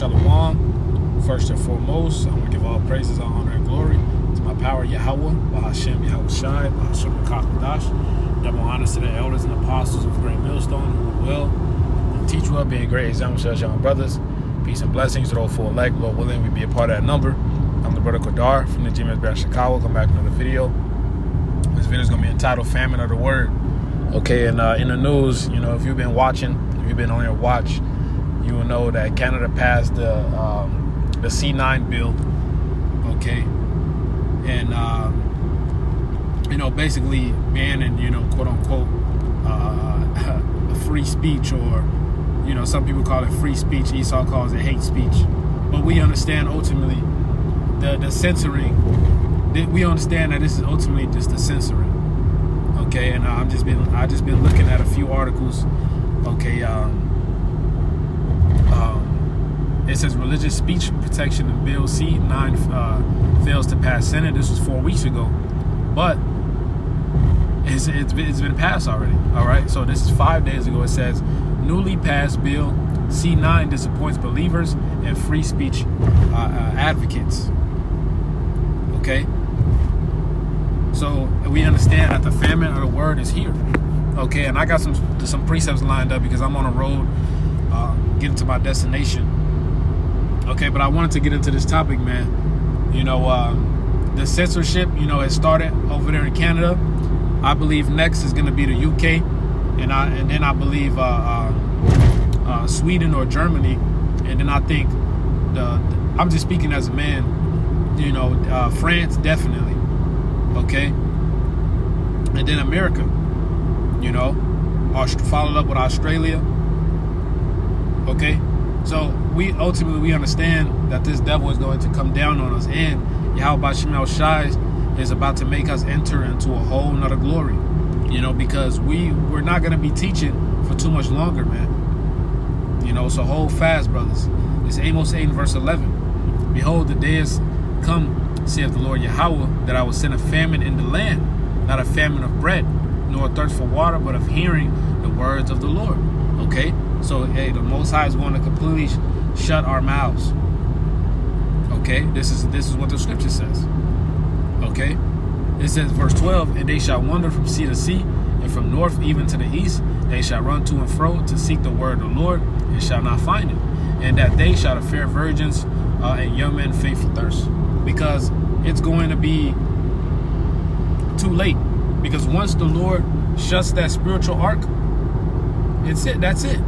Shalom. First and foremost, I want to give all praises, all honor, and glory to my power, Yahweh, Bahashem, Yahweh Shai, Bahashem, Kakadash. Double honors to the elders and apostles of Great Millstone who will and teach well, being great examples to us young brothers. Peace and blessings to those full elect. Lord willing, we be a part of that number. I'm the brother Kodar from the GMS Brand Chicago. Come back to another video. This video is going to be entitled Famine of the Word. Okay, and in the news, you know, if you've been watching, if you've been on your watch, you will know that Canada passed the C-9 bill, okay, and you know, basically banning, you know, quote unquote, free speech, or you know, some people call it free speech. Esau calls it hate speech, but we understand ultimately the censoring. We understand that this is ultimately just the censoring, okay. And I just been looking at a few articles, okay. It says religious speech protection in Bill C-9 fails to pass Senate. This was 4 weeks ago, but it's been passed already. All right, so this is 5 days ago. It says newly passed Bill C-9 disappoints believers and free speech advocates. Okay, so we understand that the famine of the word is here. Okay, and I got some precepts lined up because I'm on a road getting to my destination. Okay, but I wanted to get into this topic, man. You know, the censorship, you know, has started over there in Canada. I believe next is going to be the UK, and then I believe Sweden or Germany, and then I think I'm just speaking as a man. You know, France definitely. Okay, and then America. You know, followed up with Australia. Okay. So we ultimately understand that this devil is going to come down on us, and Yahweh Shemel Shai is about to make us enter into a whole nother glory. You know, because we're not going to be teaching for too much longer, man. You know, so hold fast, brothers. It's Amos 8 verse 11. Behold, the days come, saith the Lord Yahweh, that I will send a famine in the land, not a famine of bread, nor a thirst for water, but of hearing the words of the Lord. Okay. So, hey, the Most High is going to completely shut our mouths. Okay, this is what the scripture says. Okay, it says, verse 12, and they shall wander from sea to sea, and from north even to the east. They shall run to and fro to seek the word of the Lord, and shall not find it. And that they shall the fair virgins and young men faint for thirst, because it's going to be too late. Because once the Lord shuts that spiritual ark, it's it. That's it.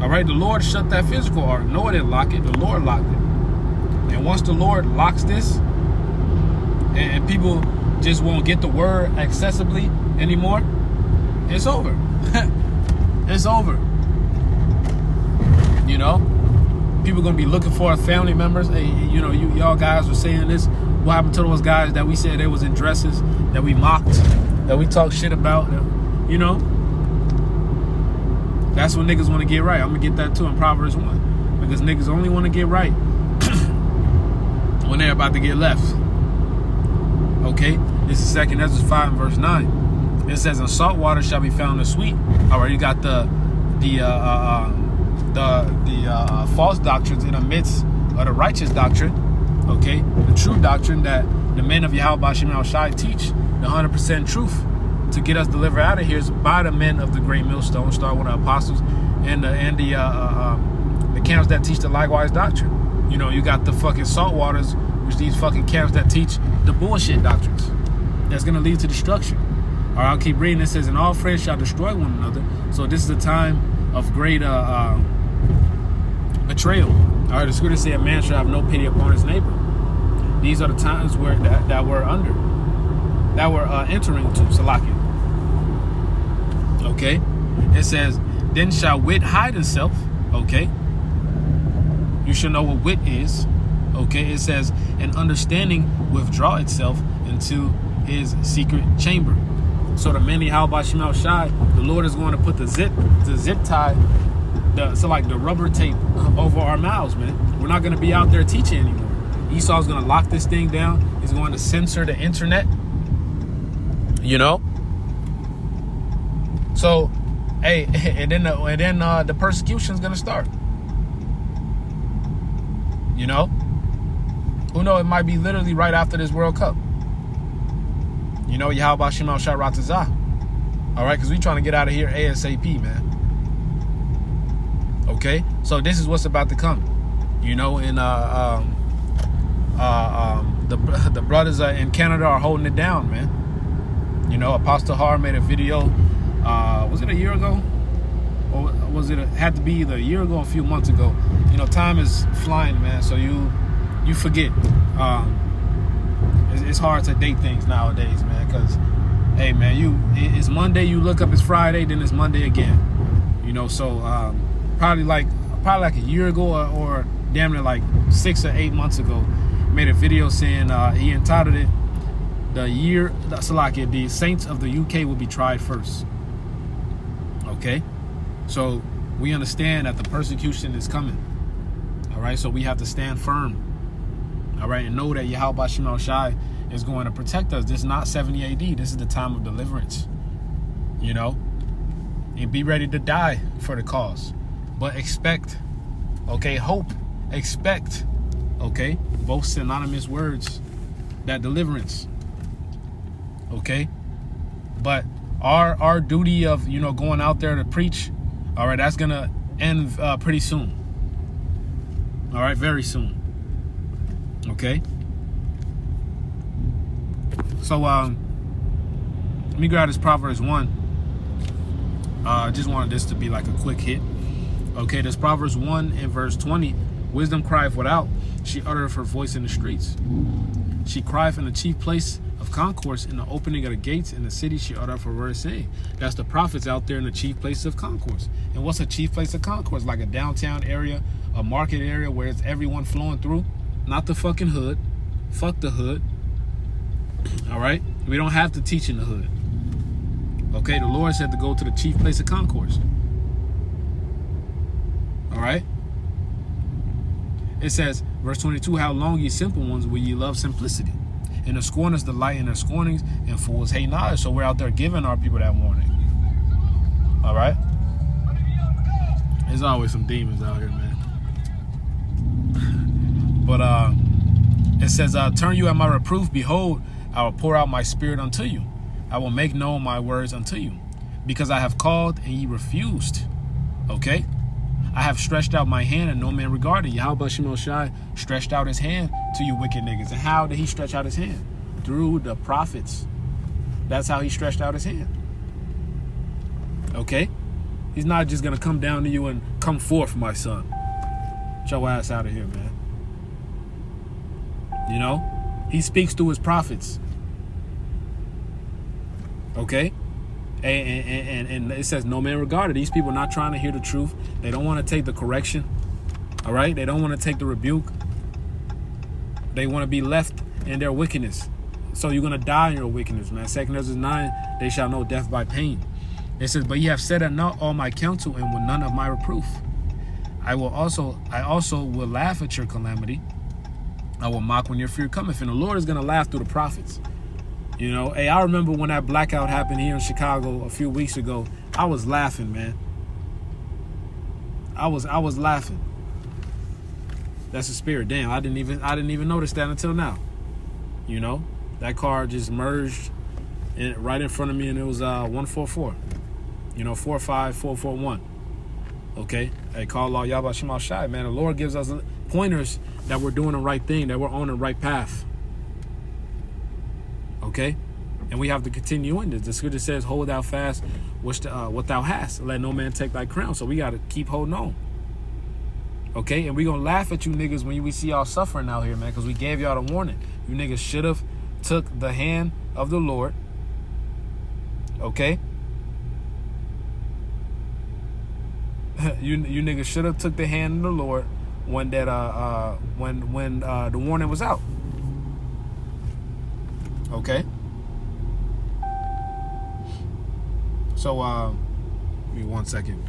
All right, the Lord shut that physical ark. Noah didn't lock it. The Lord locked it. And once the Lord locks this, and people just won't get the word accessibly anymore, it's over. It's over. You know, people gonna be looking for family members. Hey, you know, y'all guys were saying this. What happened to those guys that we said they was in dresses, that we mocked, that we talked shit about? You know. That's what niggas want to get right. I'm going to get that too in Proverbs 1. Because niggas only want to get right when they're about to get left. Okay? This is 2 Ezra 5 verse 9. It says, and salt water shall be found as sweet. All right, you got the false doctrines in the midst of the righteous doctrine. Okay? The true doctrine that the men of Yahweh Shemel Shai teach, the 100% truth. To get us delivered out of here is by the men of the Great Millstone, starting with the apostles and the camps that teach the likewise doctrine. You know, you got the fucking salt waters, which these fucking camps that teach the bullshit doctrines that's going to lead to destruction. All right, I'll keep reading. It says, and all friends shall destroy one another. So this is a time of great betrayal. All right, the scripture said, a man shall have no pity upon his neighbor. These are the times where that we're entering to Salakia. Okay, it says, then shall wit hide himself. Okay, you should know what wit is. Okay, it says, and understanding withdraw itself into his secret chamber. So the many how about Shemel Shai, the Lord is going to put the zip tie, the rubber tape over our mouths, man. We're not going to be out there teaching anymore. Esau's going to lock this thing down. He's going to censor the internet. You know, so hey, and then the persecution is gonna start. You know? Who knows? It might be literally right after this World Cup. You know, Yahweh Shema Shai Ratazah. All right, because we trying to get out of here ASAP, man. Okay? So this is what's about to come. You know, and the brothers in Canada are holding it down, man. You know, Apostle Har made a video, was it a year ago? Or was it, had to be either a year ago or a few months ago. You know, time is flying, man, so you forget. It's hard to date things nowadays, man, because, hey, man, it's Monday, you look up, it's Friday, then it's Monday again. You know, so probably like a year ago or damn near like 6 or 8 months ago, made a video saying he entitled it, the saints of the UK will be tried first. Okay? So we understand that the persecution is coming. All right? So we have to stand firm. All right? And know that Yahweh Shema Shai is going to protect us. This is not 70 AD. This is the time of deliverance. You know? And be ready to die for the cause. But expect, okay, hope, expect, okay, both synonymous words, that deliverance, okay? But our duty of, you know, going out there to preach, all right, that's going to end pretty soon. All right, very soon. Okay? So, let me grab this Proverbs 1. I just wanted this to be like a quick hit. Okay, this Proverbs 1 and verse 20. Wisdom crieth without, she uttereth her voice in the streets. She crieth in the chief place of concourse, in the opening of the gates in the city, she uttereth her word saying. That's the prophets out there in the chief place of concourse. And what's a chief place of concourse? Like a downtown area, a market area where it's everyone flowing through. Not the fucking hood. Fuck the hood. All right? We don't have to teach in the hood. Okay, the Lord said to go to the chief place of concourse. All right? It says, verse 22, how long, ye simple ones, will ye love simplicity? And the scorners delight in their scornings, and fools hate knowledge. So we're out there giving our people that warning. All right? There's always some demons out here, man. But it says, turn you at my reproof. Behold, I will pour out my spirit unto you. I will make known my words unto you. Because I have called, and ye refused. Okay? I have stretched out my hand, and no man regarded. Yahweh Shema Shai stretched out his hand to you wicked niggas. And how did he stretch out his hand? Through the prophets. That's how he stretched out his hand. Okay? He's not just going to come down to you and come forth, my son. Get your ass out of here, man. You know? He speaks through his prophets. Okay? And it says no man regarded. These people are not trying to hear the truth. They don't want to take the correction. All right? They don't want to take the rebuke. They want to be left in their wickedness. So you're going to die in your wickedness, man. 2 Ezra 9, they shall know death by pain. It says, but ye have said not all my counsel, and with none of my reproof. I also will laugh at your calamity. I will mock when your fear cometh. And the Lord is going to laugh through the prophets. You know, hey, I remember when that blackout happened here in Chicago a few weeks ago. I was laughing, man. I was laughing. That's the spirit. Damn, I didn't even notice that until now. You know, that car just merged right in front of me, and it was 144. You know, 45441. Okay, hey, call Allah Yahweh Shema Shai, man. The Lord gives us pointers that we're doing the right thing, that we're on the right path. Okay, and we have to continue in this. The scripture says, hold thou fast what thou hast, let no man take thy crown. So we got to keep holding on. Okay, and we're going to laugh at you niggas when we see y'all suffering out here, man, because we gave y'all the warning. You niggas should have took the hand of the Lord. Okay, you niggas should have took the hand of the Lord when that when the warning was out. Okay. So give me 1 second.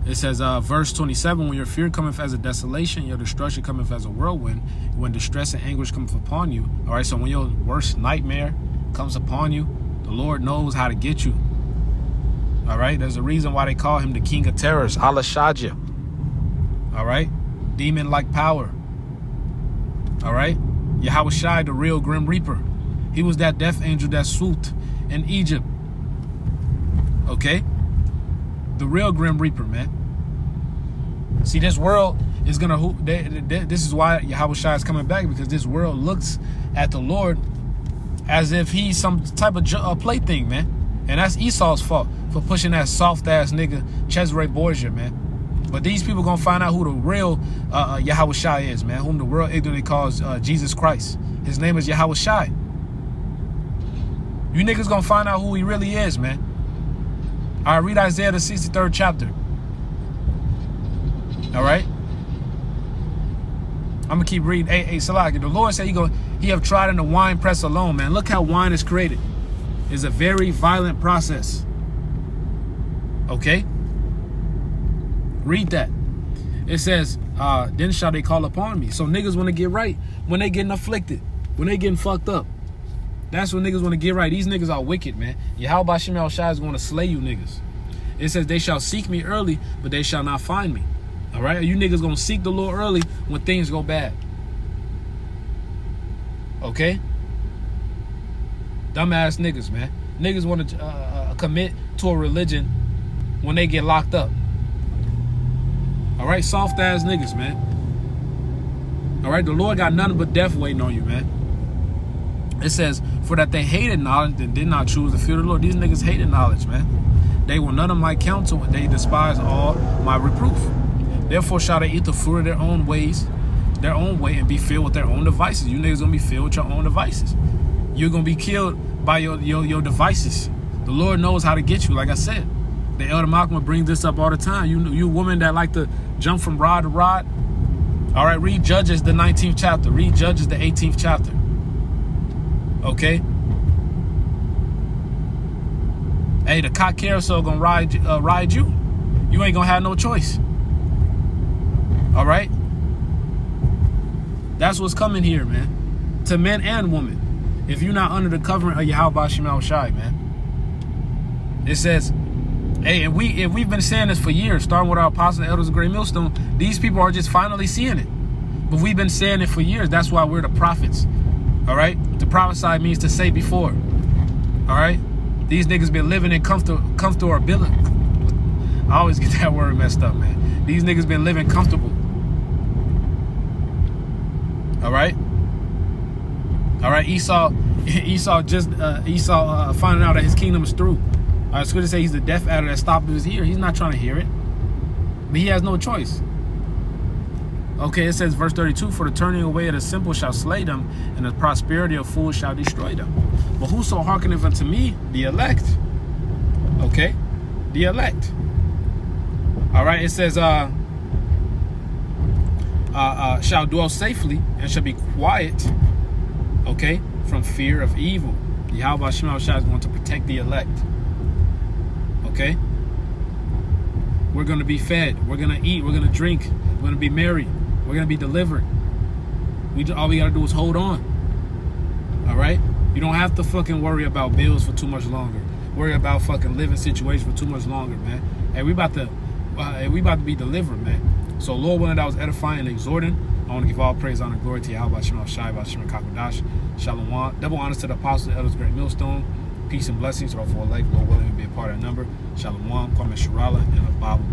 It says verse 27, when your fear cometh as a desolation, your destruction cometh as a whirlwind, when distress and anguish cometh upon you. All right, so when your worst nightmare comes upon you, the Lord knows how to get you. All right, there's a reason why they call him the king of terrors, Allah Shadja. All right, demon-like power. All right? Yahweh Shai, the real Grim Reaper. He was that death angel that swooped in Egypt. Okay? The real Grim Reaper, man. See, this world is going to... This is why Yahweh Shai is coming back, because this world looks at the Lord as if he's some type of plaything, man. And that's Esau's fault for pushing that soft-ass nigga Cesare Borgia, man. But these people going to find out who the real Yahweh Shai is, man. Whom the world ignorantly calls Jesus Christ. His name is Yahweh Shai. You niggas going to find out who he really is, man. All right, read Isaiah the 63rd chapter. All right? I'm going to keep reading. Hey, Salaki, the Lord said he have tried in the wine press alone, man. Look how wine is created. It's a very violent process. Okay? Read that. It says, then shall they call upon me. So niggas want to get right when they getting afflicted, when they getting fucked up. That's when niggas want to get right. These niggas are wicked, man. Yahweh Shemel Shai is going to slay you niggas. It says, they shall seek me early, but they shall not find me. All right? You niggas going to seek the Lord early when things go bad. Okay? Dumbass niggas, man. Niggas want to commit to a religion when they get locked up. All right? Soft ass niggas, man. All right? The Lord got nothing but death waiting on you, man. It says, for that they hated knowledge and did not choose the fear of the Lord. These niggas hated knowledge, man. They will none of my counsel, and they despise all my reproof. Therefore shall they eat the fruit of their own ways, their own way, and be filled with their own devices. You niggas gonna be filled with your own devices. You're gonna be killed by your devices. The Lord knows how to get you, like I said. The Elder Malcolm brings this up all the time. You women that like to jump from rod to rod. All right, read Judges the 19th chapter. Read Judges the 18th chapter. Okay? Hey, the cock carousel gonna ride you. You ain't gonna have no choice. All right? That's what's coming here, man. To men and women. If you're not under the covering of Yahweh Shemel Shai, man. It says, hey, and we've been saying this for years, starting with our apostles and elders of Great Millstone. These people are just finally seeing it. But we've been saying it for years. That's why we're the prophets. All right? To prophesy means to say before. All right? These niggas been living in comfortability. I always get that word messed up, man. These niggas been living comfortable. All right? All right, Esau finding out that his kingdom is through. I was going to say he's the deaf adder that stopped his ear. He's not trying to hear it. But he has no choice. Okay, it says, verse 32, for the turning away of the simple shall slay them, and the prosperity of fools shall destroy them. But whoso hearkeneth unto me, the elect. Okay? The elect. All right, it says, shall dwell safely and shall be quiet, okay, from fear of evil. Yahweh Shemel Shai is going to protect the elect. Okay? We're going to be fed. We're going to eat. We're going to drink. We're going to be merry. We're going to be delivered. All we got to do is hold on. All right? You don't have to fucking worry about bills for too much longer. Worry about fucking living situations for too much longer, man. Hey, we about to be delivered, man. So, Lord willing, that was edifying and exhorting. I want to give all praise, honor, and glory to Yahweh Shemel Shai, Shemel Kakodash, Shalom. Double honors to the apostles, elders, great millstone. Peace and blessings to all four elect. Lord willing, be a part of that number. Shalom, Kwame Shirala, and a Bible.